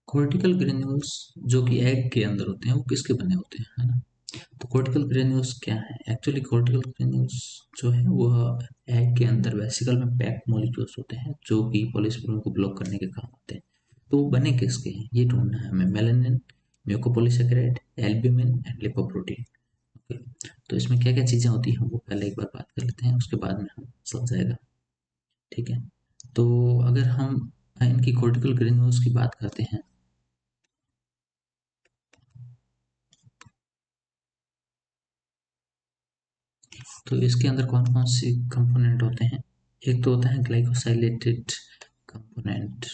Cortical granules जो कि egg के अंदर होते हैं वो किसके बने होते हैं, है ना। तो कॉर्टिकल ग्रेन्यूल्स क्या है? एक्चुअली कॉर्टिकल ग्रेन्यूल्स जो है वह एग के अंदर वेसिकल में पैक्ड मॉलिक्यूल्स होते हैं जो कि पॉलीस्पॉन्ज को ब्लॉक करने के काम आते हैं। तो वो बने किसके हैं ये ढूंढना है हमें। Melanin, mucopolysaccharide, albumin and lipoprotein. Okay, तो इसमें क्या क्या चीज़ें होती हैं वो पहले एक बार बात कर लेते हैं, उसके बाद में हम समझ जाएगा। ठीक है, तो अगर हम इनकी कॉर्टिकल ग्रेन्यूल्स की बात करते हैं तो इसके अंदर कौन कौन से कंपोनेंट होते हैं। एक तो होता है ग्लाइकोसाइलेटेड कंपोनेंट।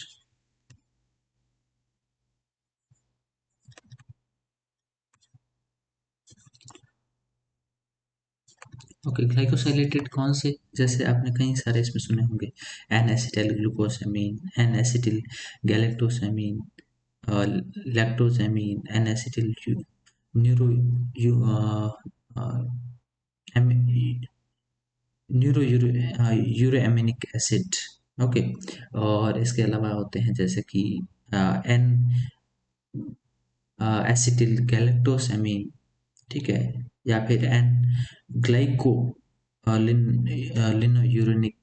ओके, ग्लाइकोसाइलेटेड कौन से, जैसे आपने कई सारे इसमें सुने होंगे, N acetyl glucosamine, N acetyl galactosamine, lactosamine, N acetyl neuro u neuraminic acid. Okay, और इसके अलावा होते हैं जैसे कि एन एसिटिल गैलेक्टोसामीन, ठीक है, या फिर एन ग्लाइको लिनोयूरेनिक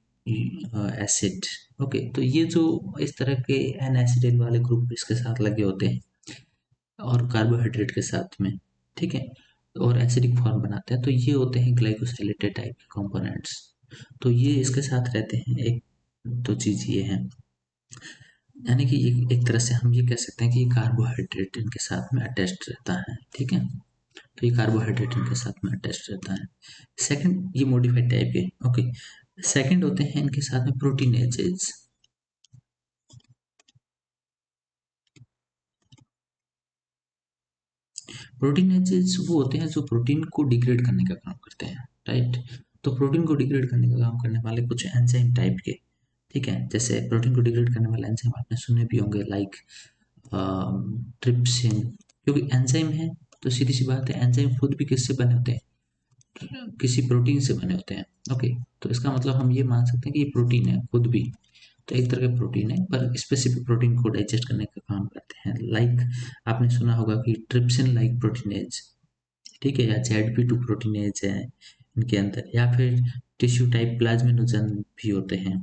एसिड। ओके, तो ये जो इस तरह के एन एसिटिल वाले ग्रुप इसके साथ लगे होते हैं और कार्बोहाइड्रेट के साथ में, ठीक है, और एसिडिक फॉर्म बनाते हैं, तो ये होते हैं ग्लाइकोसाइलेटेड टाइप के कंपोनेंट्स। तो ये इसके साथ रहते हैं। एक तो चीज़ ये है, यानी कि एक तरह से हम ये कह सकते हैं कि कार्बोहाइड्रेट इनके साथ में अटैच्ड रहता है, ठीक है। तो ये कार्बोहाइड्रेट इनके साथ में अटैच्ड रहता है। सेकंड, ये मॉडिफाइड टाइप के। ओके, सेकंड होते हैं इनके साथ में प्रोटीनेजेज। प्रोटीनेजेज वो होते हैं जो प्रोटीन को डिग्रेड करने का काम करते हैं, राइट। तो प्रोटीन को डिग्रेड करने का काम करने वाले कुछ एंजाइम टाइप के, ठीक है, जैसे प्रोटीन को डिग्रेड करने वाले एंजाइम आपने सुने भी होंगे, लाइक ट्रिप्सिन। क्योंकि एंजाइम है तो सीधी सी बात है, एंजाइम खुद भी किससे बने होते हैं, किसी प्रोटीन से बने होते हैं। ओके, तो इसका मतलब हम ये मान सकते हैं कि ये प्रोटीन है खुद भी, तो एक तरह का प्रोटीन है, पर स्पेसिफिक प्रोटीन को डाइजेस्ट करने का काम करते हैं। लाइक आपने सुना होगा कि ट्रिप्सिन लाइक प्रोटीनेज, ठीक है, या ZP2 प्रोटीनेज है इनके अंदर, या फिर टिश्यू टाइप प्लाज्मिनोजन भी होते हैं,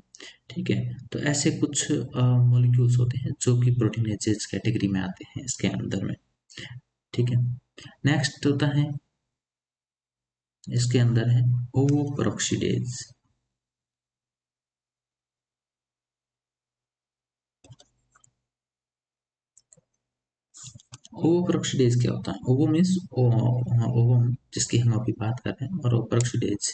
ठीक है। तो ऐसे कुछ मॉलिक्यूल्स होते हैं जो कि प्रोटीनेजेस कैटेगरी में आते हैं इसके अंदर में, ठीक है। नेक्स्ट होता है, इसके अंदर है ओवोपेरोक्सीडेज। ओवोपेरोक्सीडेज क्या होता है? ओवो मीन्स ओवो जिसकी हम अभी बात कर रहे हैं, और पेरोक्सीडेज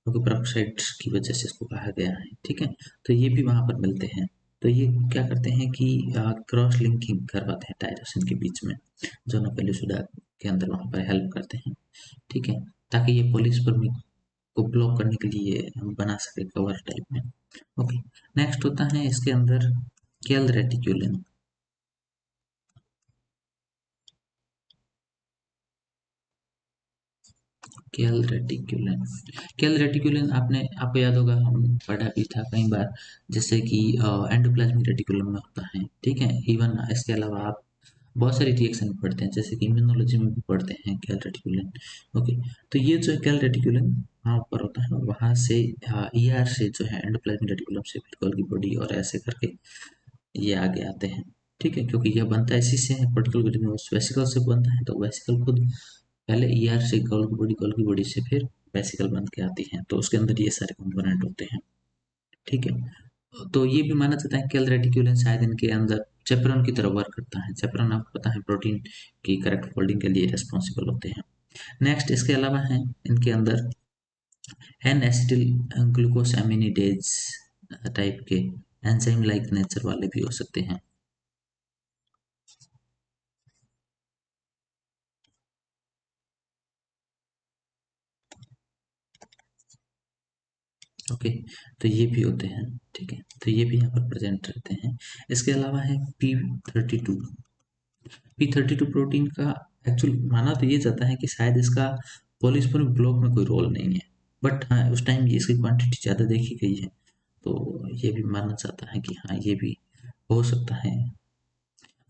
क्योंकि पेरोक्साइड की वजह से इसको कहा गया है, ठीक है। तो ये भी वहाँ पर मिलते हैं। तो ये क्या करते हैं कि क्रॉस लिंकिंग करवाते हैं टायरोसिन के बीच में, जो नोपेलुसिडा के अंदर वहाँ पर हेल्प करते हैं, ठीक है, ताकि ये पॉलीस्पर्मी को ब्लॉक करने के लिए हम बना सके कवर टाइप में। ओके, नेक्स्ट होता है इसके अंदर केल रेटिक्यूलिन। केल रेटिक्यूलिन, केल रेटिक्यूलिन आपने, आपको याद होगा हम पढ़ा भी था कई बार, जैसे कि एंडोप्लाज्मिक रेटिकुलम में होता है, ठीक है। इवन इसके अलावा आप बहुत सारी रिएक्शन में पढ़ते हैं, जैसे कि इम्यूनोलॉजी में भी पढ़ते हैं केल रेटिकुलिन। ओके, तो ये जो केल रेटिकुलिन वहाँ पर होता है, वहाँ से ER से जो है एंडोप्लाज्मिक रेटिकुलम से फिर गोल्गी बॉडी और ऐसे करके ये आगे आते हैं, ठीक है, क्योंकि यह बनता है इसी से है, पर्टिकुलर ग्रेन्यूल्स वेसिकल से बनता है, तो वेसिकल खुद पहले ER से गोल्गी बॉडी से फिर वेसिकल बन के आती है, तो उसके अंदर ये सारे कंपोनेंट होते हैं, ठीक है। तो ये भी माना जाता है कि रेटिकुलन शायद इनके अंदर चेपरॉन की तरह वर्क करता है। चेपरॉन आपको पता है प्रोटीन की करेक्ट फोल्डिंग के लिए रिस्पॉन्सिबल होते हैं। नेक्स्ट इसके अलावा है इनके अंदर एन एसिटिल ग्लूकोसामिनिडेज टाइप के एंजाइम लाइक नेचर वाले भी हो सकते हैं। ओके, तो ये भी होते हैं, ठीक है, तो ये भी यहाँ पर प्रेजेंट रहते हैं। इसके अलावा है P32। P32 प्रोटीन का एक्चुअल माना तो ये जाता है कि शायद इसका पॉलीस्पर्मिक ब्लॉक में कोई रोल नहीं है, बट हाँ उस टाइम ये इसकी क्वांटिटी ज़्यादा देखी गई है, तो ये भी माना जाता है कि हाँ ये भी हो सकता है।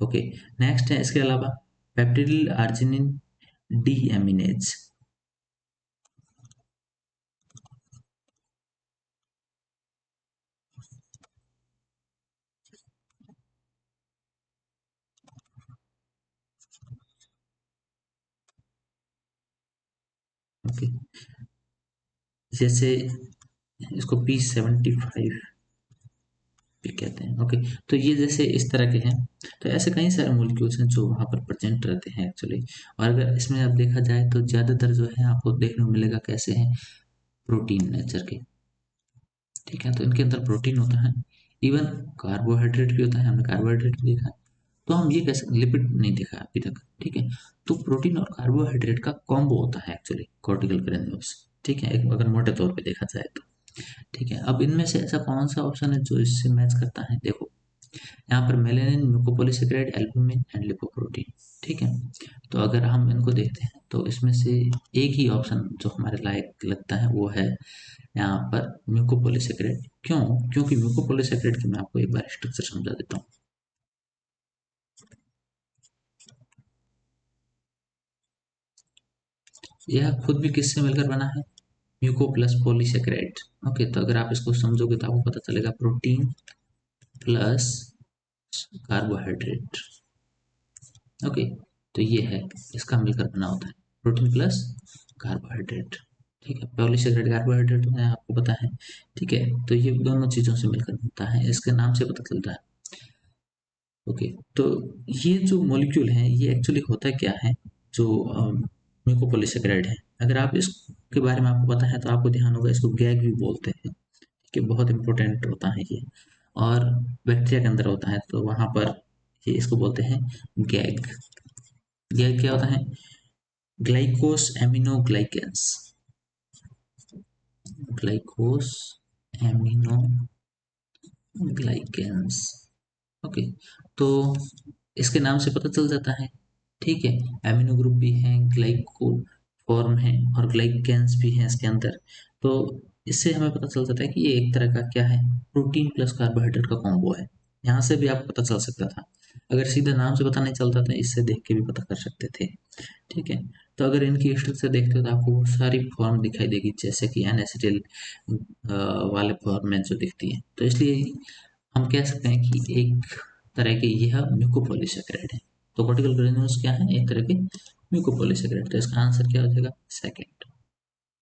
ओके, नेक्स्ट है इसके अलावा पेप्टिडिल आर्जिनिन डीएमिनेज। ओके, जैसे इसको P75 भी कहते हैं। ओके, तो ये जैसे इस तरह के हैं, तो ऐसे कई सारे मॉलिक्यूल्स हैं जो वहाँ पर प्रेजेंट रहते हैं एक्चुअली। और अगर इसमें अब देखा जाए तो ज़्यादातर जो है आपको देखने को मिलेगा कैसे हैं, प्रोटीन नेचर के। ठीक है, तो इनके अंदर प्रोटीन होता है, इवन कार्बोहाइड्रेट भी होता है, हमने कार्बोहाइड्रेट भी देखा है। तो हम ये कह सकते, लिपिड नहीं देखा अभी तक। ठीक है, तो प्रोटीन और कार्बोहाइड्रेट का कॉम्बो होता है एक्चुअली कॉर्टिकल ग्रेन्यूल्स। ठीक है, एक अगर मोटे तौर पे देखा जाए तो। ठीक है, अब इनमें से ऐसा कौन सा ऑप्शन है जो इससे मैच करता है? देखो, यहाँ पर melanin, mucopolysaccharide, albumin and lipoprotein. ठीक है, तो अगर हम इनको देखते हैं तो इसमें से एक ही ऑप्शन जो हमारे लायक लगता है वो है यहाँ पर म्यूकोपॉलीसेकेराइड। क्यों? क्योंकि म्यूकोपॉलीसेकेराइड की मैं आपको एक बार स्ट्रक्चर समझा देता हूँ। यह खुद भी किससे मिलकर बना है? Muco plus polysaccharide. ओके, तो अगर आप इसको समझोगे तो आपको पता चलेगा प्रोटीन प्लस कार्बोहाइड्रेट। ओके, तो ये है, इसका मिलकर बना होता है प्रोटीन प्लस कार्बोहाइड्रेट। ठीक है, पॉलीसेकेराइड कार्बोहाइड्रेट है आपको पता है। ठीक है, तो ये दोनों चीज़ों से मिलकर बनता है, इसके नाम से पता चलता है। ओके, तो ये जो मॉलिक्यूल है ये एक्चुअली होता क्या है, जो म्यूकोपॉलीसेकेराइड है, अगर आप इसके बारे में आपको पता है तो आपको ध्यान होगा, इसको गैग भी बोलते हैं कि बहुत इंपॉर्टेंट होता है ये। और बैक्टीरिया के अंदर होता है तो वहाँ पर ये इसको बोलते हैं गैग। गैग क्या होता है? ग्लाइकोस एमिनोग्लाइकेंस। ग्लाइकोस एमिनोग्लाइकेंस। ओके, तो इसके नाम से पता चल जाता है। ठीक है, एमिनो ग्रुप भी हैं, ग्लाइको फॉर्म है और ग्लाइकेंस भी हैं इसके अंदर। तो इससे हमें पता चल जाता है कि ये एक तरह का क्या है, प्रोटीन प्लस कार्बोहाइड्रेट का कॉम्बो है। यहाँ से भी आपको पता चल सकता था, अगर सीधे नाम से पता नहीं चलता था, इससे देख के भी पता कर सकते थे। ठीक है, तो अगर इनकी स्ट्रक्चर देखते हो तो आपको बहुत सारी फॉर्म दिखाई देगी, जैसे कि एन वाले फॉर्म में जो दिखती है, तो इसलिए हम कह सकते हैं कि एक तरह के यह म्यूकोपॉलीसेकेराइड है। तो कॉर्टिकल ग्रेन्यूल्स क्या है? एक तरह के म्यूकोपॉलीसेकेराइड। तो इसका आंसर क्या हो जाएगा? सेकंड।